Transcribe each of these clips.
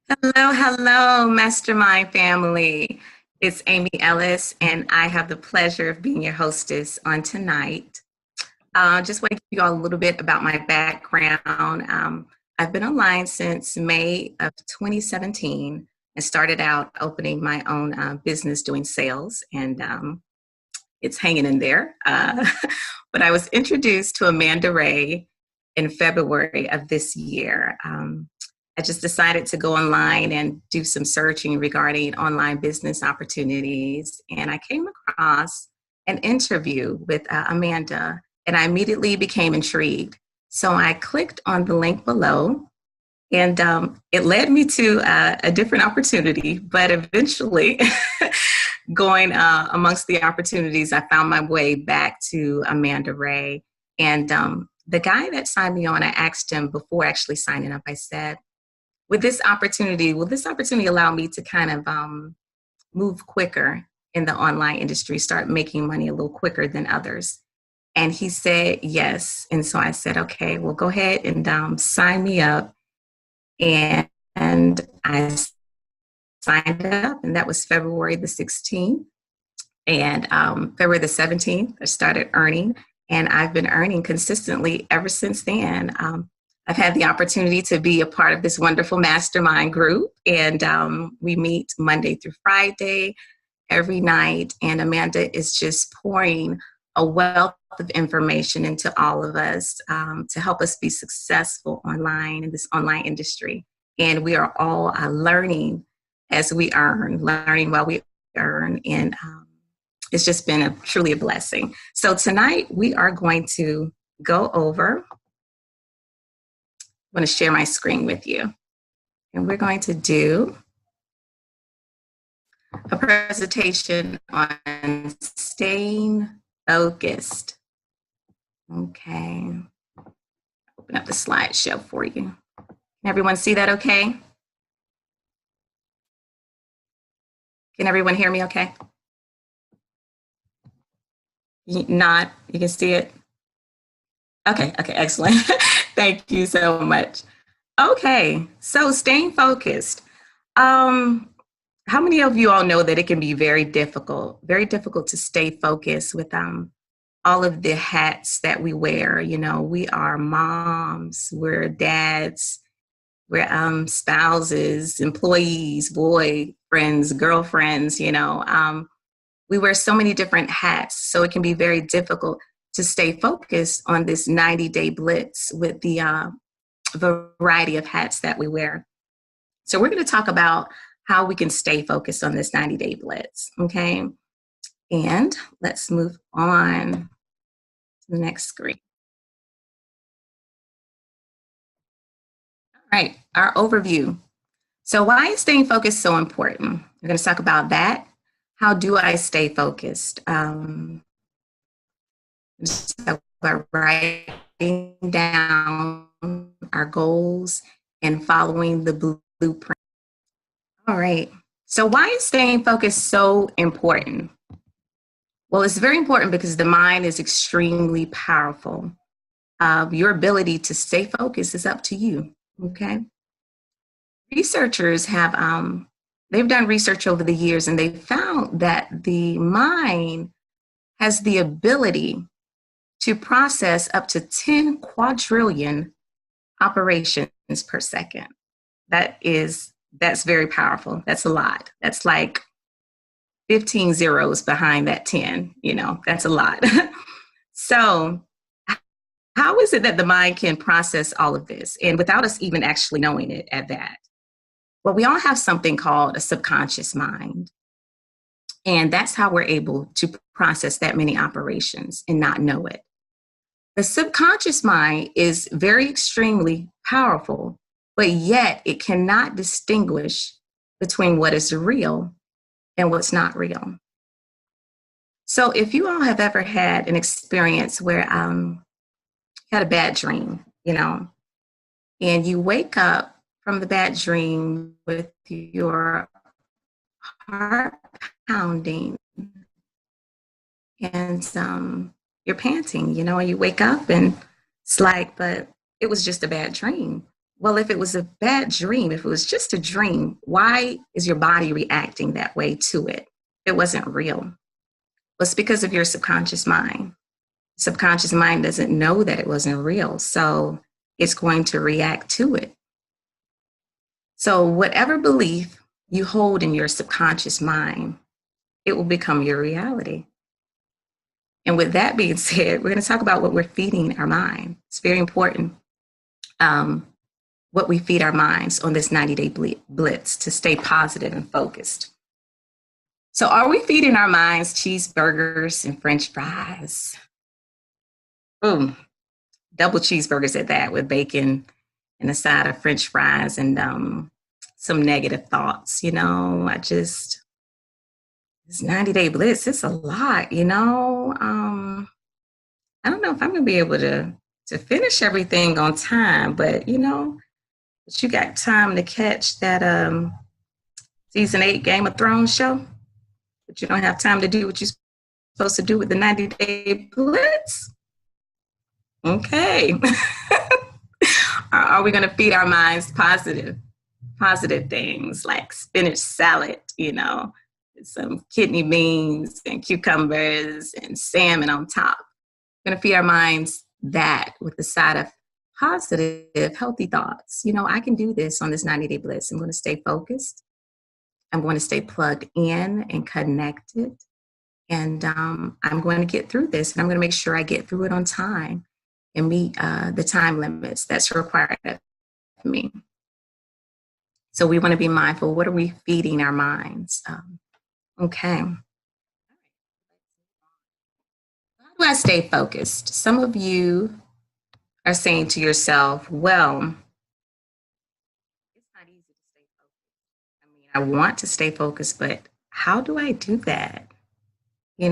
Hello, hello, Mastermind family. It's Amy Ellis, and I have the pleasure of being your hostess on tonight. Just want to give you all a little bit about my background. I've been online since May of 2017 and started out opening my own business doing sales, and it's hanging in there. But I was introduced to Amanda Ray in February of this year. I just decided to go online and do some searching regarding online business opportunities. And I came across an interview with Amanda, and I immediately became intrigued. So I clicked on the link below, and it led me to a different opportunity. But eventually, going amongst the opportunities, I found my way back to Amanda Ray. And the guy that signed me on, I asked him before actually signing up, I said, with this opportunity, will this opportunity allow me to kind of move quicker in the online industry, start making money a little quicker than others? And he said yes. And so I said, okay, well, go ahead and sign me up. And I signed up, and that was February the 16th. And February the 17th, I started earning, and I've been earning consistently ever since then. I've had the opportunity to be a part of this wonderful mastermind group, and we meet Monday through Friday every night. And Amanda is just pouring a wealth of information into all of us to help us be successful online in this online industry. And we are all learning as we earn, learning while we earn. And it's just been truly a blessing. So tonight we are going to go over, I'm going to share my screen with you. And we're going to do a presentation on staying focused. Okay. Open up the slideshow for you. Can everyone see that okay? Can everyone hear me okay? Not, you can see it? Okay, excellent. Thank you so much. Okay, so staying focused. Um, how many of you all know that it can be very difficult to stay focused with all of the hats that we wear? You know, we are moms, we're dads, we're spouses, employees, boyfriends, girlfriends, we wear so many different hats. So it can be very difficult to stay focused on this 90-day blitz with the variety of hats that we wear. So we're going to talk about how we can stay focused on this 90-day blitz, okay? And let's move on to the next screen. All right, our overview. So why is staying focused so important? We're going to talk about that. How do I stay focused? By writing down our goals and following the blueprint. All right. So why is staying focused so important? Well, it's very important because the mind is extremely powerful. Your ability to stay focused is up to you. Okay. Researchers have they've done research over the years, and they found that the mind has the ability to process up to 10 quadrillion operations per second. That's very powerful. That's a lot. That's like 15 zeros behind that 10, that's a lot. So how is it that the mind can process all of this and without us even actually knowing it at that? Well, we all have something called a subconscious mind. And that's how we're able to process that many operations and not know it. The subconscious mind is very extremely powerful, but yet it cannot distinguish between what is real and what's not real. So if you all have ever had an experience where you had a bad dream, and you wake up from the bad dream with your heart pounding and you're panting, and you wake up and it's like, but it was just a bad dream. Well, if it was a bad dream, if it was just a dream, why is your body reacting that way to it? It wasn't real. Well, it's because of your subconscious mind. Subconscious mind doesn't know that it wasn't real, so it's going to react to it. So whatever belief you hold in your subconscious mind, it will become your reality. And with that being said, we're going to talk about what we're feeding our mind. It's very important. What we feed our minds on this 90-day blitz to stay positive and focused. So are we feeding our minds cheeseburgers and French fries? Boom, double cheeseburgers at that with bacon and a side of French fries and some negative thoughts. This 90-day blitz, it's a lot, I don't know if I'm going to be able to finish everything on time, but you got time to catch that season 8 Game of Thrones show, but you don't have time to do what you're supposed to do with the 90-day blitz. Okay. Are we going to feed our minds positive things like spinach salad, some kidney beans and cucumbers and salmon on top? We're going to feed our minds that with the side of positive, healthy thoughts. I can do this on this 90-day blitz. I'm going to stay focused. I'm going to stay plugged in and connected. And I'm going to get through this. And I'm going to make sure I get through it on time and meet the time limits that's required of me. So we want to be mindful. What are we feeding our minds? Okay. How do I stay focused? Some of you are saying to yourself, well, it's not easy to stay focused. I want to stay focused, but how do I do that? If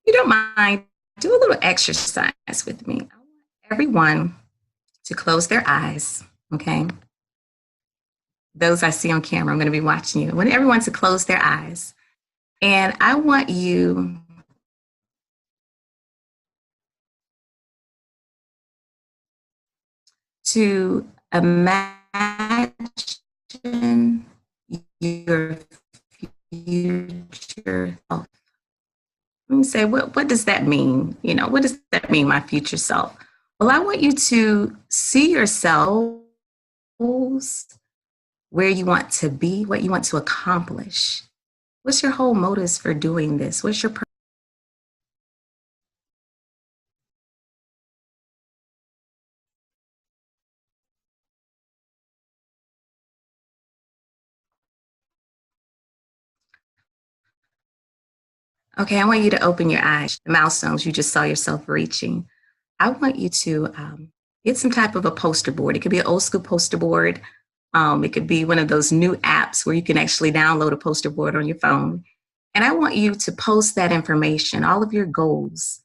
you don't mind, do a little exercise with me. I want everyone to close their eyes, okay? Those I see on camera, I'm going to be watching you. I want everyone to close their eyes. And I want you to imagine your future self. Let me say, what does that mean? What does that mean, my future self? Well, I want you to see yourselves where you want to be, what you want to accomplish. What's your whole motives for doing this? What's your Okay, I want you to open your eyes, the milestones you just saw yourself reaching. I want you to get some type of a poster board. It could be an old school poster board. It could be one of those new apps where you can actually download a poster board on your phone. And I want you to post that information, all of your goals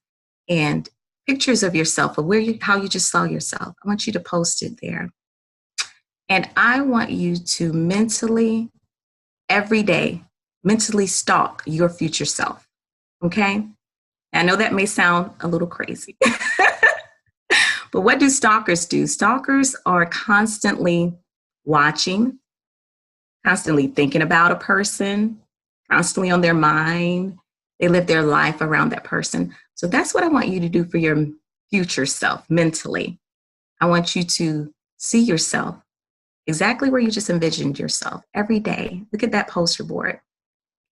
and pictures of yourself, of how you just saw yourself. I want you to post it there. And I want you to mentally, every day, mentally stalk your future self. Okay? I know that may sound a little crazy. But what do stalkers do? Stalkers are constantly watching, constantly thinking about a person, constantly on their mind. They live their life around that person. So that's what I want you to do for your future self mentally. I want you to see yourself exactly where you just envisioned yourself every day. Look at that poster board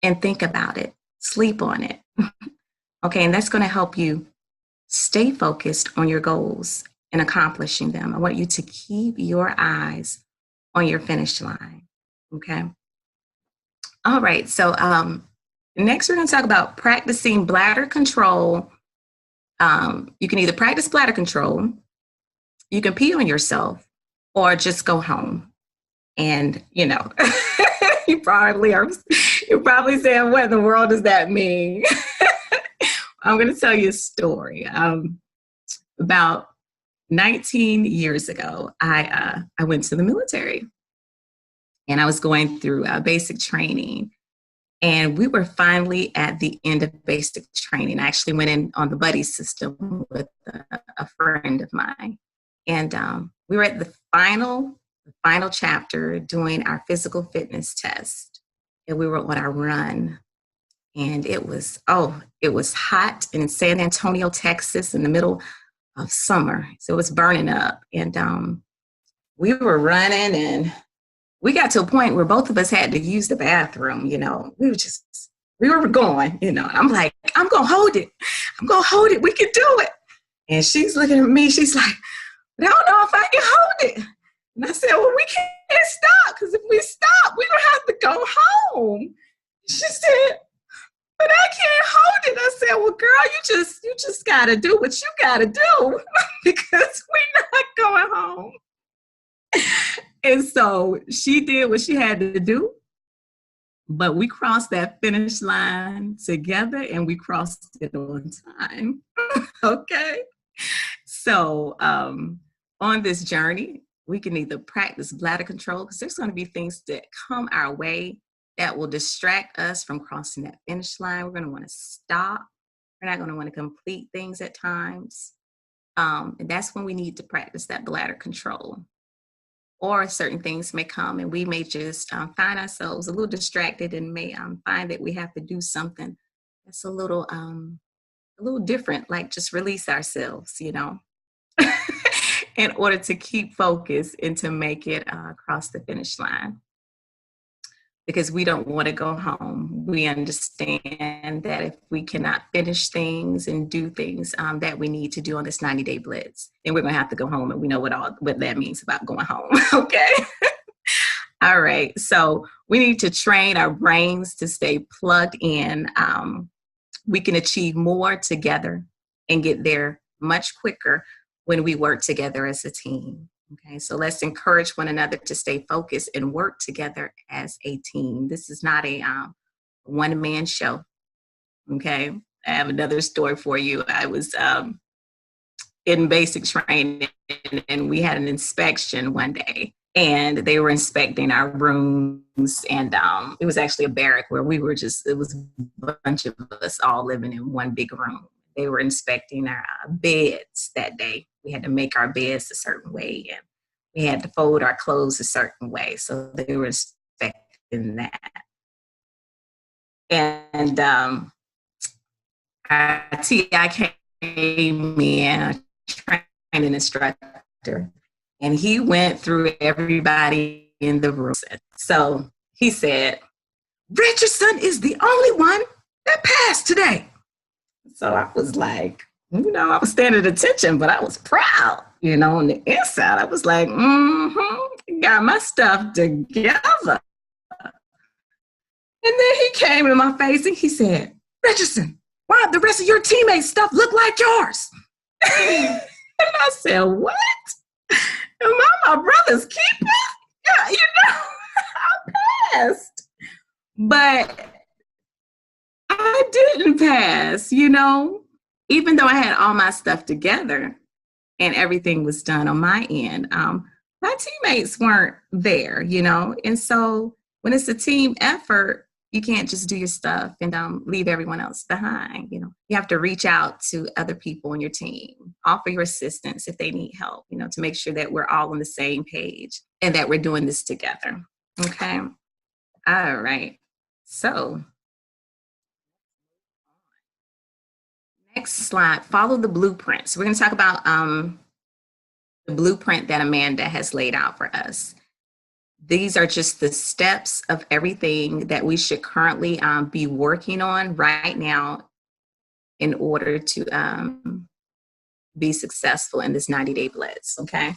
and think about it. Sleep on it. Okay, and that's going to help you stay focused on your goals and accomplishing them. I want you to keep your eyes on your finish line. Okay. All right. So next we're going to talk about practicing bladder control. You can either practice bladder control, you can pee on yourself, or just go home. And, you're probably saying, what in the world does that mean? I'm going to tell you a story. About 19 years ago, I went to the military, and I was going through basic training, and we were finally at the end of basic training. I actually went in on the buddy system with a friend of mine, And we were at the final chapter doing our physical fitness test. And we were on our run. And it was hot in San Antonio, Texas, in the middle of summer. So it was burning up. And we were running, and we got to a point where both of us had to use the bathroom. We were going, and I'm like, I'm going to hold it. We can do it. And she's looking at me. She's like, I don't know if I can hold it. And I said, well, we can't stop, because if we stop, we don't have to go home. She said, but I can't hold it. I said, well, girl, you just got to do what you got to do because we're not going home. And so she did what she had to do, but we crossed that finish line together, and we crossed it on time. Okay. So on this journey, we can either practice bladder control, because there's going to be things that come our way that will distract us from crossing that finish line. We're going to want to stop. We're not going to want to complete things at times. And that's when we need to practice that bladder control. Or certain things may come, and we may just find ourselves a little distracted, and may find that we have to do something that's a little different, like just release ourselves, in order to keep focus and to make it across the finish line. Because we don't want to go home. We understand that if we cannot finish things and do things that we need to do on this 90-day blitz, then we're going to have to go home, and we know what that means about going home. Okay. All right. So we need to train our brains to stay plugged in. We can achieve more together and get there much quicker when we work together as a team. Okay, so let's encourage one another to stay focused and work together as a team. This is not a one-man show. Okay, I have another story for you. I was in basic training, and we had an inspection one day, and they were inspecting our rooms, and it was actually a barrack where it was a bunch of us all living in one big room. They were inspecting our beds that day. We had to make our beds a certain way, and we had to fold our clothes a certain way. So they were inspecting that. And our TI came in, a training instructor, and he went through everybody in the room. So he said, Richardson is the only one that passed today. So I was like, I was standing at attention, but I was proud, on the inside. I was like, got my stuff together. And then he came in my face and he said, Richardson, why the rest of your teammates' stuff look like yours? And I said, what? Am I my brother's keeper? Yeah, I passed. But I didn't pass, even though I had all my stuff together and everything was done on my end. My teammates weren't there, and so when it's a team effort, you can't just do your stuff and leave everyone else behind. You have to reach out to other people on your team, offer your assistance if they need help, to make sure that we're all on the same page and that we're doing this together. Okay. All right. So next slide, follow the blueprint. So we're going to talk about the blueprint that Amanda has laid out for us. These are just the steps of everything that we should currently be working on right now in order to be successful in this 90-day blitz, okay?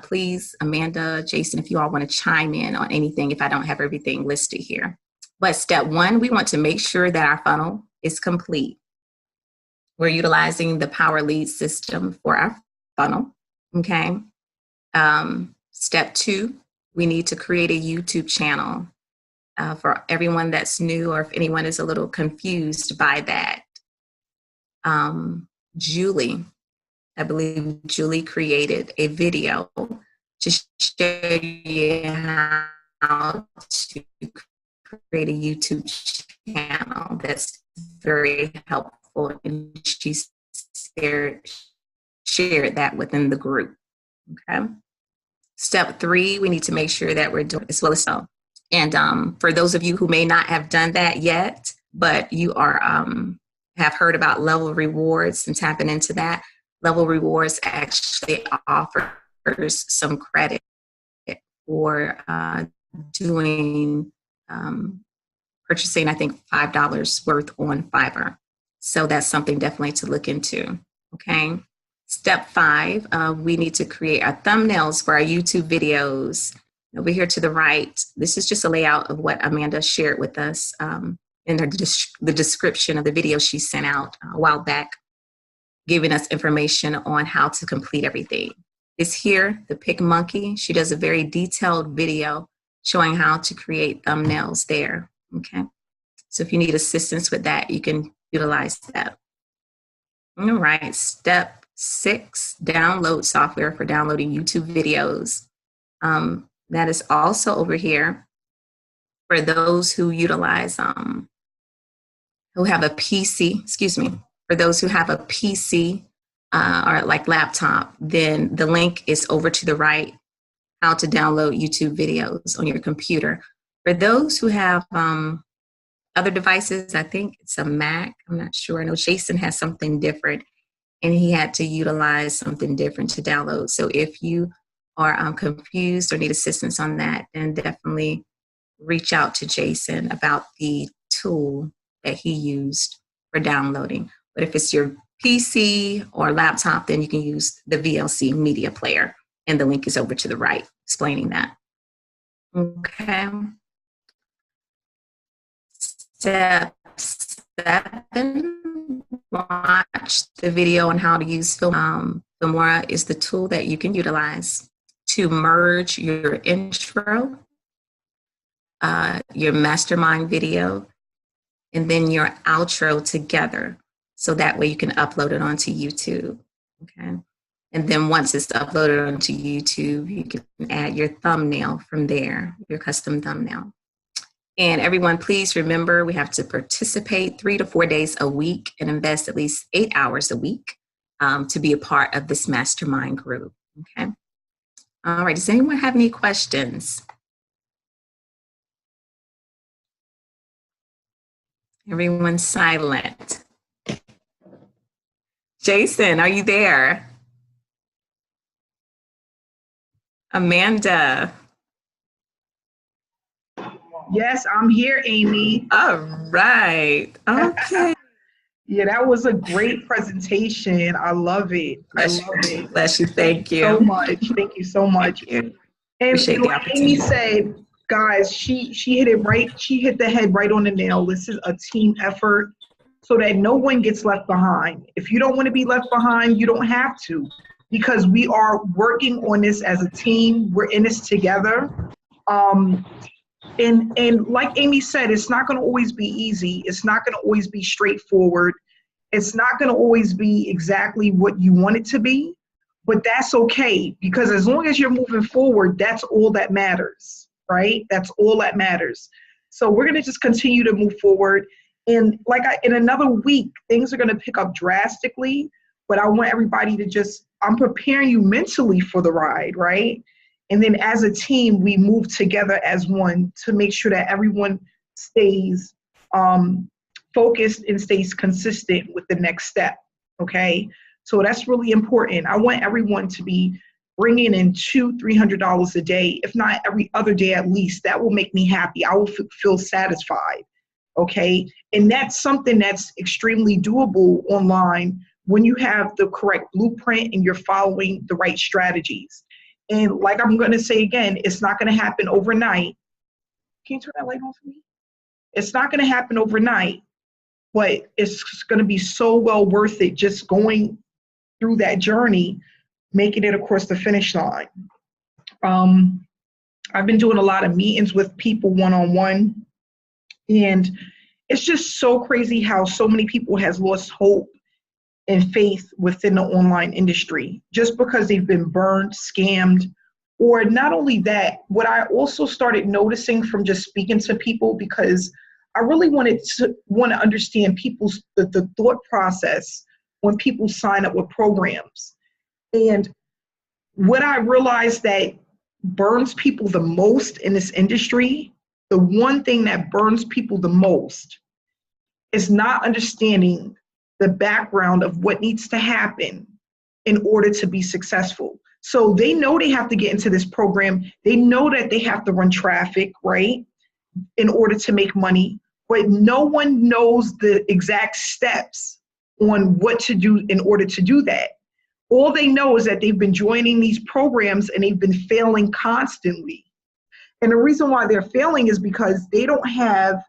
Please, Amanda, Jason, if you all want to chime in on anything, if I don't have everything listed here. But step one, we want to make sure that our funnel is complete. We're utilizing the Power Lead system for our funnel, okay? Step two, we need to create a YouTube channel for everyone that's new, or if anyone is a little confused by that. I believe Julie created a video to show you how to create a YouTube channel that's very helpful, and she shared that within the group. Okay. Step 3, we need to make sure that we're doing as well as so. And for those of you who may not have done that yet, but you are have heard about level rewards and tapping into that, level rewards actually offers some credit for doing purchasing, I think, $5 worth on Fiverr. So that's something definitely to look into. Okay. Step 5, we need to create our thumbnails for our YouTube videos. Over here to the right, this is just a layout of what Amanda shared with us in the description of the video she sent out a while back, giving us information on how to complete everything. It's here, the Pick Monkey. She does a very detailed video showing how to create thumbnails there. Okay. So if you need assistance with that, you can utilize that. All right. Step 6, download software for downloading YouTube videos. That is also over here for those who utilize, who have a PC, for those who have a PC or like laptop, then the link is over to the right, how to download YouTube videos on your computer. For those who have other devices, I think it's a Mac, I'm not sure. I know Jason has something different and he had to utilize something different to download. So if you are confused or need assistance on that, then definitely reach out to Jason about the tool that he used for downloading. But if it's your PC or laptop, then you can use the VLC media player. And the link is over to the right, explaining that. Okay. Step 7, watch the video on how to use Filmora is the tool that you can utilize to merge your intro, your mastermind video, and then your outro together. So that way you can upload it onto YouTube. Okay. And then once it's uploaded onto YouTube, you can add your thumbnail from there, your custom thumbnail. And everyone, please remember, we have to participate 3 to 4 days a week and invest at least 8 hours a week to be a part of this mastermind group. Okay. All right. Does anyone have any questions? Everyone's silent. Jason, are you there? Amanda. Yes, I'm here, Amy. All right. Okay. Yeah, that was a great presentation. I love it. Bless you. Bless you. Thank you so much. Thank you so much. And and like Amy said, guys, she hit it right. She hit the head right on the nail. This is a team effort so that no one gets left behind. If you don't want to be left behind, you don't have to, because we are working on this as a team. We're in this together. And like Amy said, it's not going to always be easy. It's not going to always be straightforward. It's not going to always be exactly what you want it to be, but that's okay, because as long as you're moving forward, that's all that matters, right? That's all that matters. So we're going to just continue to move forward. And in another week, things are going to pick up drastically, but I want everybody to I'm preparing you mentally for the ride, right? And then as a team, we move together as one to make sure that everyone stays focused and stays consistent with the next step, okay? So that's really important. I want everyone to be bringing in $200-$300 a day, if not every other day at least. That will make me happy. I will feel satisfied, okay? And that's something that's extremely doable online when you have the correct blueprint and you're following the right strategies. And like I'm going to say again, it's not going to happen overnight. Can you turn that light on for me? It's not going to happen overnight, but it's going to be so well worth it just going through that journey, making it across the finish line. I've been doing a lot of meetings with people one-on-one, and it's just so crazy how so many people has lost hope and faith within the online industry just because they've been burned, scammed, or not only that, what I also started noticing from just speaking to people, because I really want to understand people's the thought process when people sign up with programs. And what I realized that burns people the most in this industry, the one thing that burns people the most is not understanding the background of what needs to happen in order to be successful. So they know they have to get into this program. They know that they have to run traffic, right, in order to make money, but no one knows the exact steps on what to do in order to do that. All they know is that they've been joining these programs and they've been failing constantly. And the reason why they're failing is because they don't have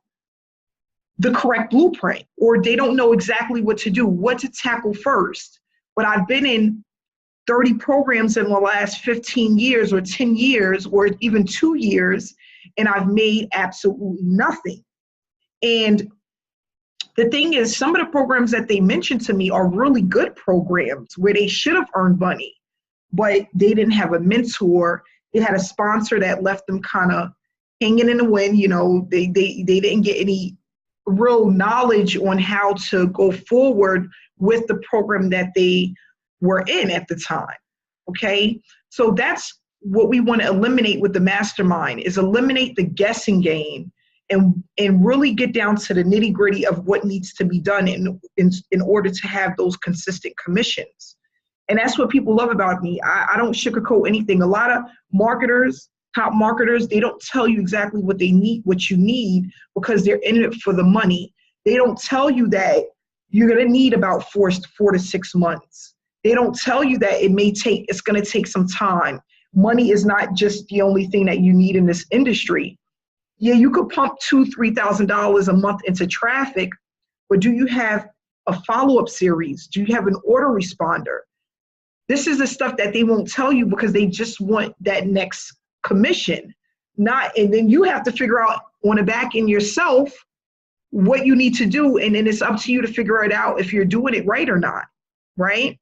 the correct blueprint, or they don't know exactly what to do, what to tackle first. But I've been in 30 programs in the last 15 years or 10 years or even 2 years, and I've made absolutely nothing. And the thing is, some of the programs that they mentioned to me are really good programs where they should have earned money, but they didn't have a mentor. They had a sponsor that left them kind of hanging in the wind. You know, they didn't get any real knowledge on how to go forward with the program that they were in at the time. Okay, so that's what we want to eliminate with the mastermind, is eliminate the guessing game and really get down to the nitty gritty of what needs to be done in order to have those consistent commissions. And that's what people love about me. I don't sugarcoat anything. A lot of marketers, top marketers, they don't tell you exactly what they need, what you need, because they're in it for the money. They don't tell you that you're going to need about 4 to 6 months. They don't tell you that it's going to take some time. Money is not just the only thing that you need in this industry. Yeah, you could pump $2,000, $3,000 a month into traffic, but do you have a follow-up series? Do you have an order responder? This is the stuff that they won't tell you because they just want that next commission. And then you have to figure out on the back end yourself what you need to do, and then it's up to you to figure it out if you're doing it right or not, right?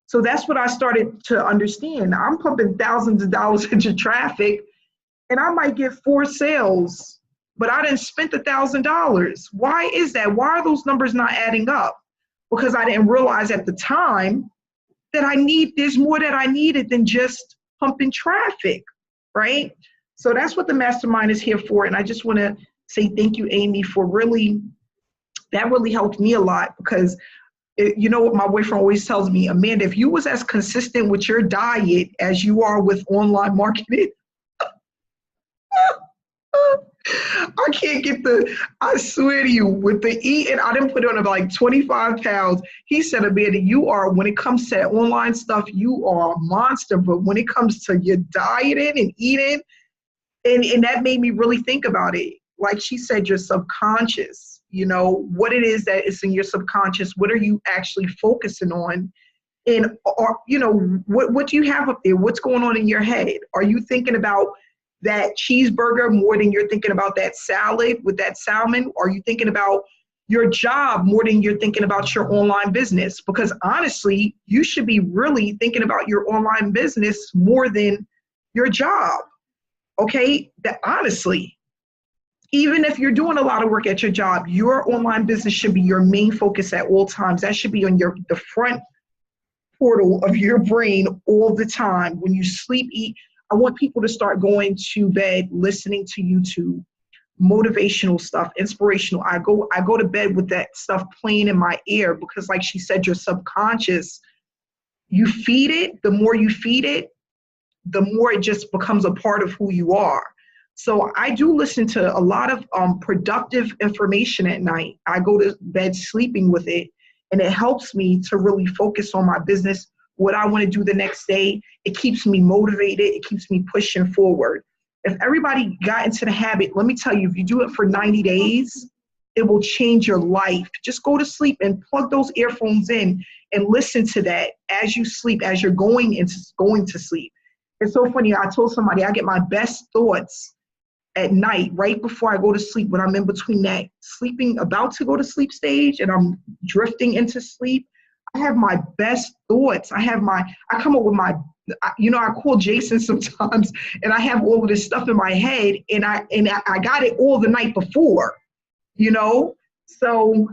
So that's what I started to understand. I'm pumping thousands of dollars into traffic, and I might get 4 sales, but I didn't spend $1,000. Why is that? Why are those numbers not adding up? Because I didn't realize at the time that there's more that I needed than just pumping traffic, right? So that's what the mastermind is here for. And I just want to say thank you, Amy, for that really helped me a lot, because you know what my boyfriend always tells me, Amanda, if you was as consistent with your diet as you are with online marketing, I swear to you, with the eating, I didn't put on about like 25 pounds. He said, Amanda, when it comes to online stuff, you are a monster. But when it comes to your dieting and eating, and that made me really think about it. Like she said, your subconscious, what it is that is in your subconscious, what are you actually focusing on? And, what do you have up there? What's going on in your head? Are you thinking about that cheeseburger more than you're thinking about that salad with that salmon? Are you thinking about your job more than you're thinking about your online business? Because honestly, you should be really thinking about your online business more than your job. Okay? Honestly, even if you're doing a lot of work at your job, your online business should be your main focus at all times. That should be on the front portal of your brain all the time. When you sleep, eat. I want people to start going to bed listening to YouTube, motivational stuff, inspirational. I go to bed with that stuff playing in my ear, because like she said, your subconscious, you feed it, the more you feed it, the more it just becomes a part of who you are. So I do listen to a lot of productive information at night. I go to bed sleeping with it, and it helps me to really focus on my business, what I want to do the next day. It keeps me motivated. It keeps me pushing forward. If everybody got into the habit, let me tell you, if you do it for 90 days, it will change your life. Just go to sleep and plug those earphones in and listen to that as you sleep, as you're going to sleep. It's so funny. I told somebody I get my best thoughts at night, right before I go to sleep, when I'm in between that sleeping, about to go to sleep stage, and I'm drifting into sleep. I have my best thoughts. I come up with I call Jason sometimes, and I have all of this stuff in my head, and I got it all the night before, So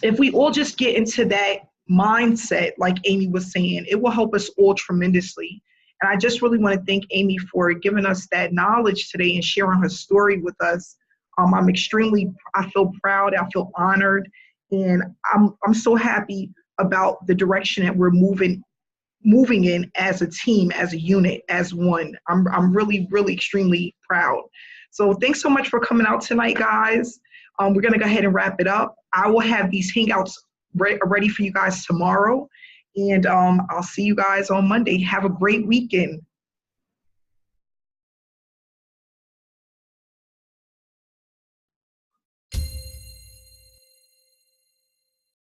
if we all just get into that mindset, like Amy was saying, it will help us all tremendously. And I just really want to thank Amy for giving us that knowledge today and sharing her story with us. I feel proud, I feel honored, and I'm so happy about the direction that we're moving in as a team, as a unit, as one. I'm really, really extremely proud. So thanks so much for coming out tonight, guys. We're going to go ahead and wrap it up. I will have these hangouts ready for you guys tomorrow. And I'll see you guys on Monday. Have a great weekend.